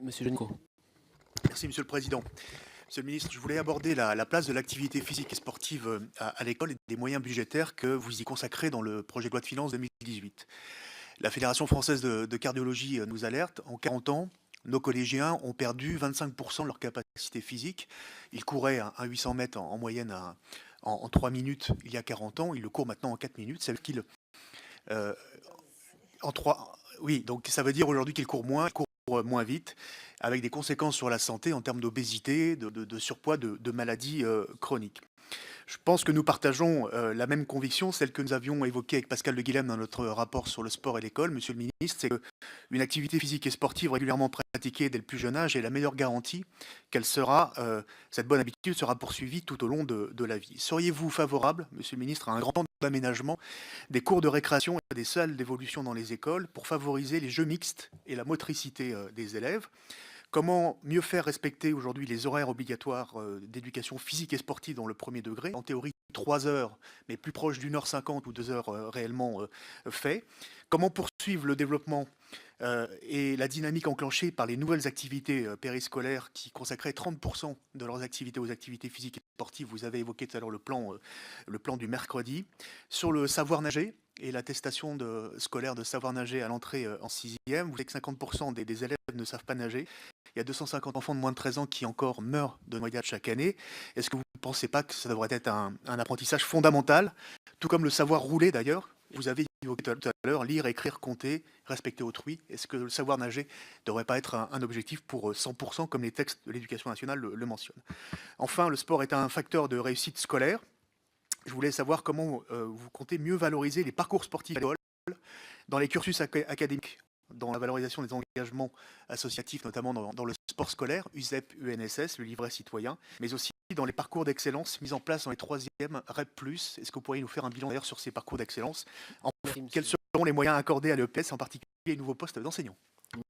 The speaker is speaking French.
Monsieur Génicot. Merci Monsieur le Président. Monsieur le Ministre, je voulais aborder la place de l'activité physique et sportive à l'école et des moyens budgétaires que vous y consacrez dans le projet de loi de finances 2018. La Fédération française de cardiologie nous alerte, en 40 ans, nos collégiens ont perdu 25% de leur capacité physique. Ils couraient un 800 mètres en moyenne en 3 minutes il y a 40 ans, ils le courent maintenant en 4 minutes. Ça veut dire qu'ils, en 3, oui, donc ça veut dire aujourd'hui qu'ils courent moins vite, avec des conséquences sur la santé en termes d'obésité, de surpoids, de maladies chroniques. Je pense que nous partageons la même conviction, celle que nous avions évoquée avec Pascal Le Guilhem dans notre rapport sur le sport et l'école, Monsieur le Ministre, c'est qu'une activité physique et sportive régulièrement pratiquée dès le plus jeune âge est la meilleure garantie qu'elle sera, cette bonne habitude sera poursuivie tout au long de la vie. Seriez-vous favorable, Monsieur le Ministre, à un grand plan d'aménagement des cours de récréation et des salles d'évolution dans les écoles pour favoriser les jeux mixtes et la motricité des élèves? Comment mieux faire respecter aujourd'hui les horaires obligatoires d'éducation physique et sportive dans le premier degré? En théorie, 3 heures, mais plus proche d'1h50 ou 2 heures réellement fait. Comment poursuivre le développement et la dynamique enclenchée par les nouvelles activités périscolaires qui consacraient 30% de leurs activités aux activités physiques et sportives? Vous avez évoqué tout à l'heure le plan du mercredi. Sur le savoir nager et l'attestation scolaire de savoir nager à l'entrée en 6e, vous savez que 50% des élèves ne savent pas nager. Il y a 250 enfants de moins de 13 ans qui encore meurent de noyade chaque année. Est-ce que vous ne pensez pas que ça devrait être un apprentissage fondamental, tout comme le savoir rouler d'ailleurs? Vous avez évoqué tout à l'heure, lire, écrire, compter, respecter autrui. Est-ce que le savoir nager ne devrait pas être un objectif pour 100% comme les textes de l'éducation nationale le mentionnent? Enfin, le sport est un facteur de réussite scolaire. Je voulais savoir comment vous comptez mieux valoriser les parcours sportifs à l'école, dans les cursus académiques, dans la valorisation des engagements associatifs, notamment dans le sport scolaire, USEP, UNSS, le livret citoyen, mais aussi dans les parcours d'excellence mis en place dans les 3e REP+. Est-ce que vous pourriez nous faire un bilan d'ailleurs sur ces parcours d'excellence? Quels seront les moyens accordés à l'EPS, en particulier les nouveaux postes d'enseignants?